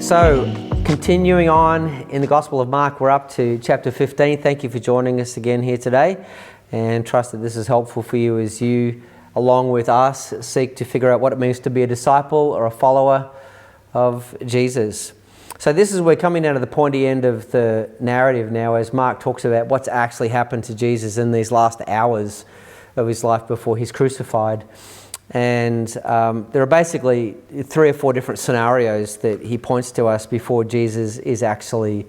So, continuing on in the Gospel of Mark, we're up to chapter 15. Thank you for joining us again here today, and trust that this is helpful for you as you, along with us, seek to figure out what it means to be a disciple or a follower of Jesus. So this is, we're coming down to the pointy end of the narrative now as Mark talks about what's actually happened to Jesus in these last hours of his life before he's crucified. And there are basically 3 or 4 different scenarios that he points to us before Jesus is actually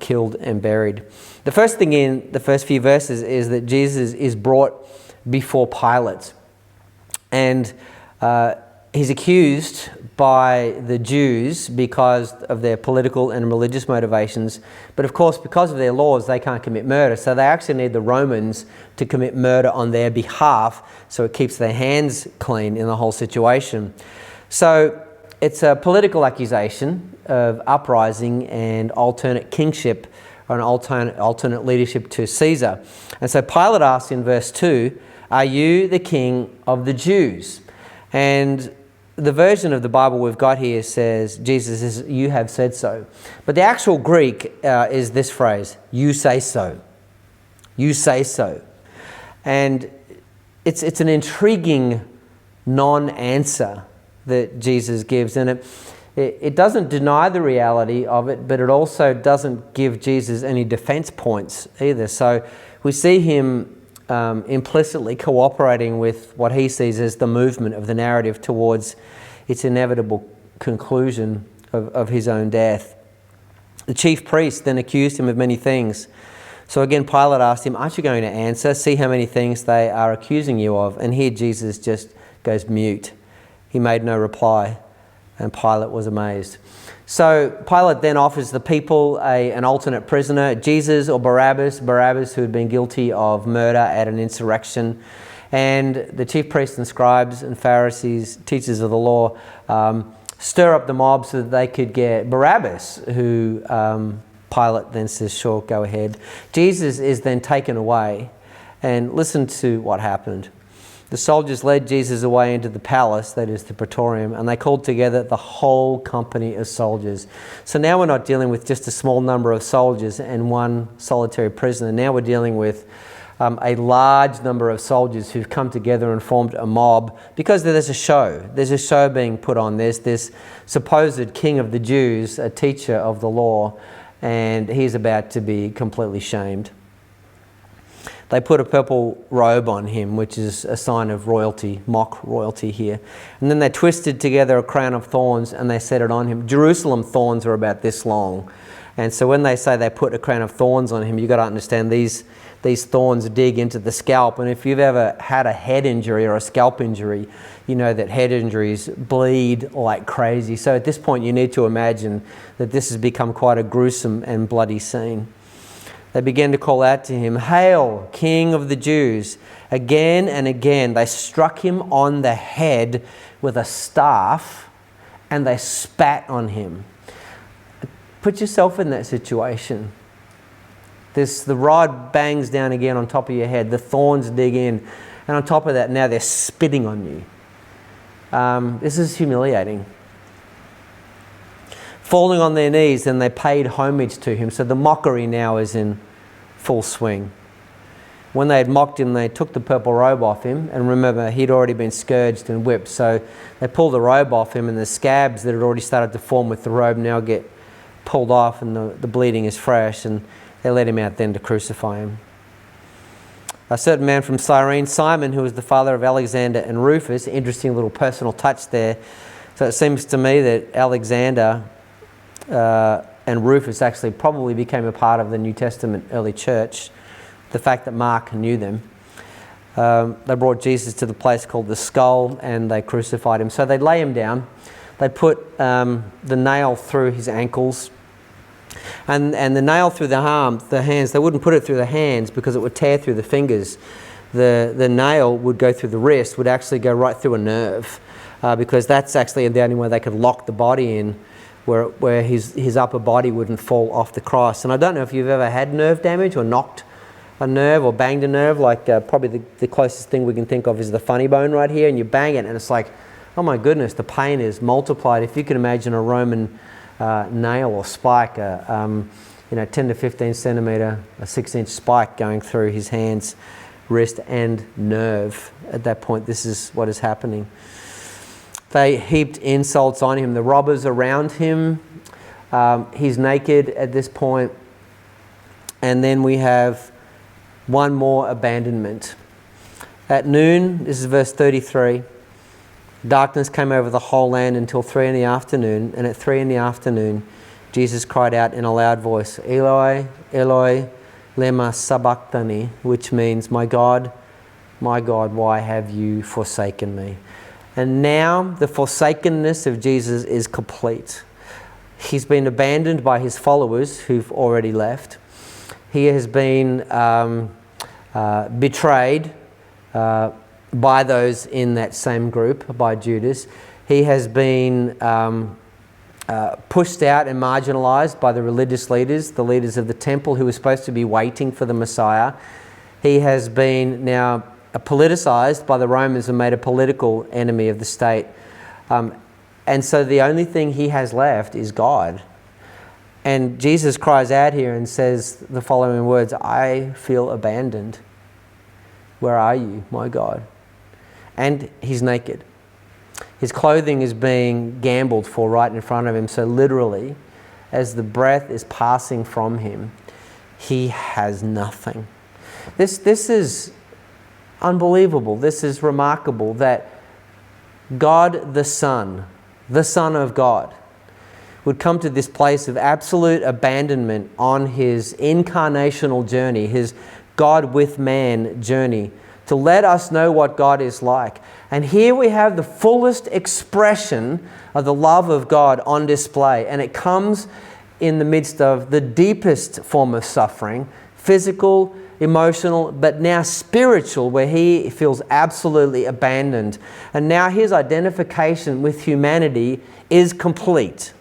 killed and buried. The first thing in the first few verses is that Jesus is brought before Pilate. And he's accused by the Jews because of their political and religious motivations. But of course, because of their laws, they can't commit murder. So they actually need the Romans to commit murder on their behalf, so it keeps their hands clean in the whole situation. So it's a political accusation of uprising and alternate kingship, or an alternate leadership to Caesar. And so Pilate asks in verse 2, "Are you the king of the Jews?" And the version of the Bible we've got here says, Jesus says, "You have said so." But the actual Greek is this phrase, "You say so." You say so. And it's an intriguing non-answer that Jesus gives. And it doesn't deny the reality of it, but it also doesn't give Jesus any defense points either. So we see him implicitly cooperating with what he sees as the movement of the narrative towards its inevitable conclusion of his own death. The chief priest then accused him of many things. So again, Pilate asked him, "Aren't you going to answer? See how many things they are accusing you of." And here Jesus just goes mute. He made no reply, and Pilate was amazed. So Pilate then offers the people an alternate prisoner, Jesus or Barabbas, who had been guilty of murder at an insurrection. And the chief priests and scribes and Pharisees, teachers of the law, stir up the mob so that they could get Barabbas, who Pilate then says, "Sure, go ahead." Jesus is then taken away, and listen to what happened. The soldiers led Jesus away into the palace, that is the praetorium, and they called together the whole company of soldiers. So now we're not dealing with just a small number of soldiers and one solitary prisoner. Now we're dealing with a large number of soldiers who've come together and formed a mob because there's a show. There's a show being put on. There's this supposed king of the Jews, a teacher of the law, and he's about to be completely shamed. They put a purple robe on him, which is a sign of royalty, mock royalty here. And then they twisted together a crown of thorns and they set it on him. Jerusalem thorns are about this long. And so when they say they put a crown of thorns on him, you've got to understand these thorns dig into the scalp. And if you've ever had a head injury or a scalp injury, you know that head injuries bleed like crazy. So at this point, you need to imagine that this has become quite a gruesome and bloody scene. They began to call out to him, "Hail, King of the Jews." Again and again, they struck him on the head with a staff and they spat on him. Put yourself in that situation. The rod bangs down again on top of your head. The thorns dig in. And on top of that, now they're spitting on you. This is humiliating. Falling on their knees, and they paid homage to him. So the mockery now is in full swing. When they had mocked him, they took the purple robe off him. And remember, he'd already been scourged and whipped. So they pulled the robe off him, and the scabs that had already started to form with the robe now get pulled off, and the bleeding is fresh. And they let him out then to crucify him. A certain man from Cyrene, Simon, who was the father of Alexander and Rufus, interesting little personal touch there. So it seems to me that Alexander and Rufus actually probably became a part of the New Testament early church. The fact that Mark knew them. They brought Jesus to the place called the Skull and they crucified him. So they lay him down. They put the nail through his ankles and the nail through the hands. They wouldn't put it through the hands because it would tear through the fingers. The nail would go through the wrist, would actually go right through a nerve because that's actually the only way they could lock the body in where his upper body wouldn't fall off the cross. And I don't know if you've ever had nerve damage or knocked a nerve or banged a nerve. Like probably the closest thing we can think of is the funny bone right here, and you bang it and it's like, oh my goodness, the pain is multiplied. If you can imagine a Roman nail or spike, 10 to 15 centimetre, a 6-inch spike going through his hands, wrist and nerve. At that point, this is what is happening. They heaped insults on him. The robbers around him. He's naked at this point. And then we have one more abandonment. At noon, this is verse 33, darkness came over the whole land until 3 in the afternoon. And at 3 in the afternoon, Jesus cried out in a loud voice, Eloi, Eloi, lema sabachthani, which means, my God, why have you forsaken me? And now the forsakenness of Jesus is complete. He's been abandoned by his followers who've already left. He has been betrayed by those in that same group, by Judas. He has been pushed out and marginalized by the religious leaders, the leaders of the temple who were supposed to be waiting for the Messiah. He has been now politicized by the Romans and made a political enemy of the state. And so the only thing he has left is God. And Jesus cries out here and says the following words, I feel abandoned. Where are you, my God? And he's naked. His clothing is being gambled for right in front of him. So literally, as the breath is passing from him, he has nothing. This is unbelievable. This is remarkable that God the Son of God, would come to this place of absolute abandonment on his incarnational journey, his God with man journey, to let us know what God is like. And here we have the fullest expression of the love of God on display. And it comes in the midst of the deepest form of suffering, physical, emotional, but now spiritual, where he feels absolutely abandoned. And now his identification with humanity is complete.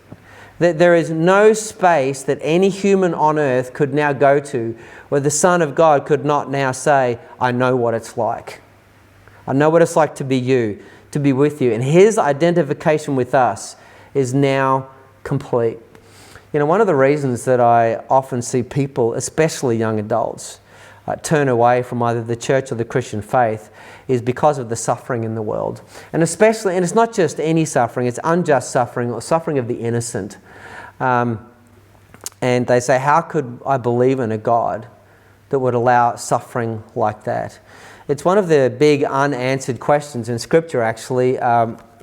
That there is no space that any human on earth could now go to where the Son of God could not now say, I know what it's like. I know what it's like to be you, to be with you. And his identification with us is now complete. One of the reasons that I often see people, especially young adults, turn away from either the church or the Christian faith is because of the suffering in the world. And especially, and it's not just any suffering, it's unjust suffering or suffering of the innocent. And they say, how could I believe in a God that would allow suffering like that? It's one of the big unanswered questions in Scripture, actually.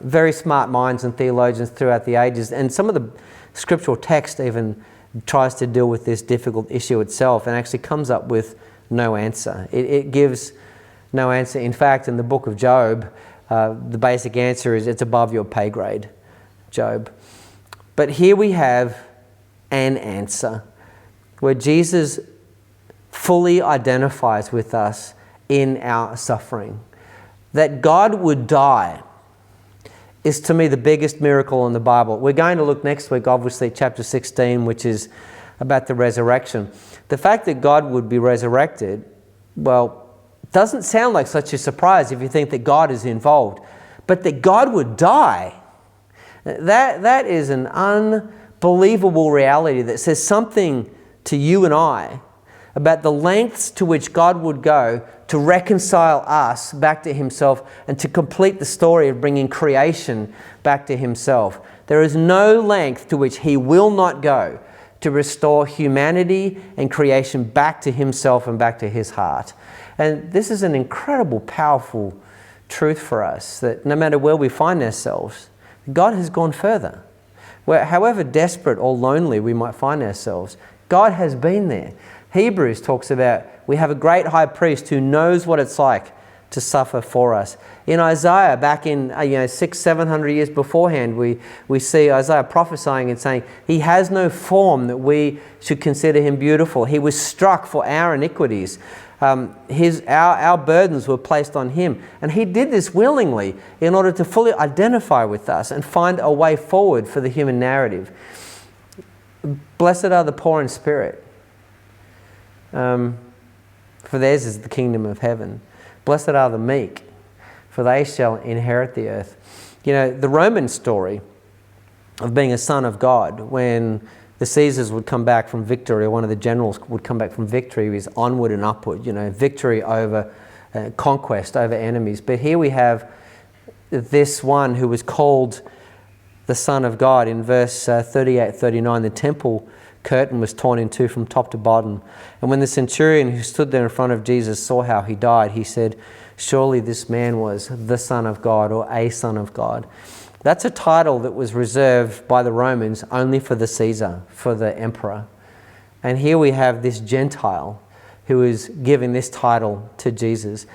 Very smart minds and theologians throughout the ages, and some of the scriptural text even tries to deal with this difficult issue itself and actually comes up with no answer. It gives no answer. In fact, in the book of Job, the basic answer is it's above your pay grade, Job. But here we have an answer where Jesus fully identifies with us in our suffering. That God would die is, to me, the biggest miracle in the Bible. We're going to look next week, obviously, at chapter 16, which is about the resurrection. The fact that God would be resurrected, well, doesn't sound like such a surprise if you think that God is involved. But that God would die, that is an unbelievable reality that says something to you and I about the lengths to which God would go to reconcile us back to himself and to complete the story of bringing creation back to himself. There is no length to which he will not go to restore humanity and creation back to himself and back to his heart. And this is an incredible, powerful truth for us, that no matter where we find ourselves, God has gone further. However desperate or lonely we might find ourselves, God has been there. Hebrews talks about we have a great high priest who knows what it's like to suffer for us. In Isaiah, back in 600-700 years beforehand, we see Isaiah prophesying and saying, he has no form that we should consider him beautiful. He was struck for our iniquities. Our burdens were placed on him. And he did this willingly in order to fully identify with us and find a way forward for the human narrative. Blessed are the poor in spirit, for theirs is the kingdom of heaven. Blessed are the meek, for they shall inherit the earth. The Roman story of being a son of God. When the Caesars would come back from victory, or one of the generals would come back from victory, is onward and upward, victory over conquest over enemies. But here we have this one who was called the Son of God. In verse 38-39, the temple curtain was torn in two from top to bottom. And when the centurion who stood there in front of Jesus saw how he died, he said, "Surely this man was the Son of God," or a Son of God. That's a title that was reserved by the Romans only for the Caesar, for the emperor. And here we have this Gentile who is giving this title to Jesus.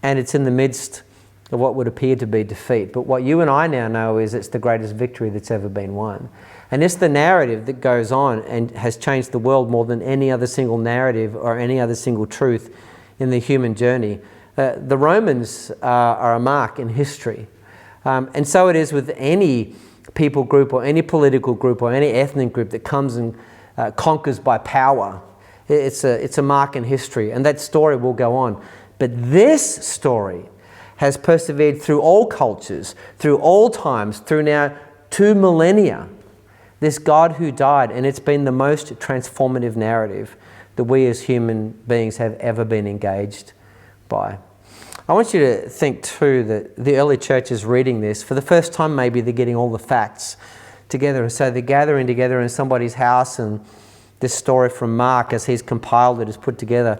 And it's in the midst of what would appear to be defeat. But what you and I now know is it's the greatest victory that's ever been won. And it's the narrative that goes on and has changed the world more than any other single narrative or any other single truth in the human journey. The Romans are a mark in history. And so it is with any people group or any political group or any ethnic group that comes and conquers by power. It's a mark in history, and that story will go on. But this story has persevered through all cultures, through all times, through now 2 millennia. This God who died, and it's been the most transformative narrative that we as human beings have ever been engaged by. I want you to think too that the early church is reading this. For the first time, maybe they're getting all the facts together. And so they're gathering together in somebody's house, and this story from Mark, as he's compiled it, is put together.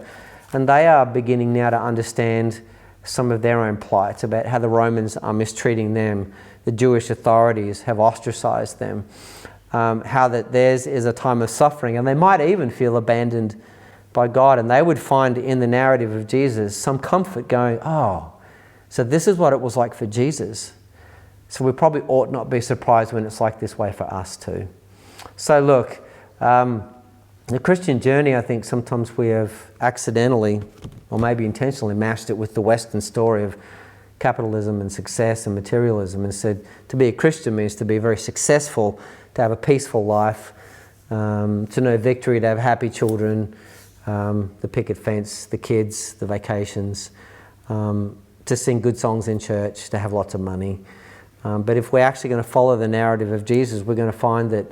And they are beginning now to understand some of their own plights about how the Romans are mistreating them. The Jewish authorities have ostracized them. How that theirs is a time of suffering. And they might even feel abandoned by God, and they would find in the narrative of Jesus some comfort going, oh, so this is what it was like for Jesus. So we probably ought not be surprised when it's like this way for us too. So look, the Christian journey, I think sometimes we have accidentally, or maybe intentionally, mashed it with the Western story of capitalism and success and materialism, and said to be a Christian means to be very successful, to have a peaceful life, to know victory, to have happy children, the picket fence, the kids, the vacations, to sing good songs in church, to have lots of money. But if we're actually going to follow the narrative of Jesus, we're going to find that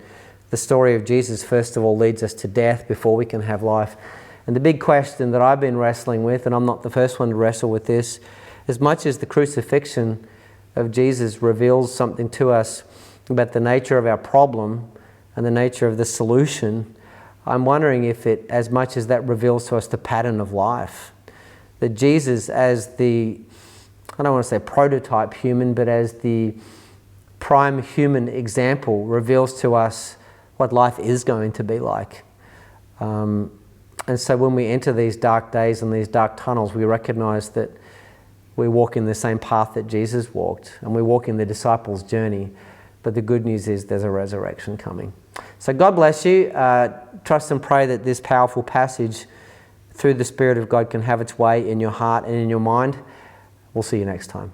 the story of Jesus, first of all, leads us to death before we can have life. And the big question that I've been wrestling with, and I'm not the first one to wrestle with this, as much as the crucifixion of Jesus reveals something to us about the nature of our problem and the nature of the solution, I'm wondering if it, as much as that reveals to us the pattern of life, that Jesus as the, I don't want to say prototype human, but as the prime human example reveals to us what life is going to be like. And so when we enter these dark days and these dark tunnels, we recognize that we walk in the same path that Jesus walked, and we walk in the disciples' journey. But the good news is there's a resurrection coming. So God bless you. Trust and pray that this powerful passage through the Spirit of God can have its way in your heart and in your mind. We'll see you next time.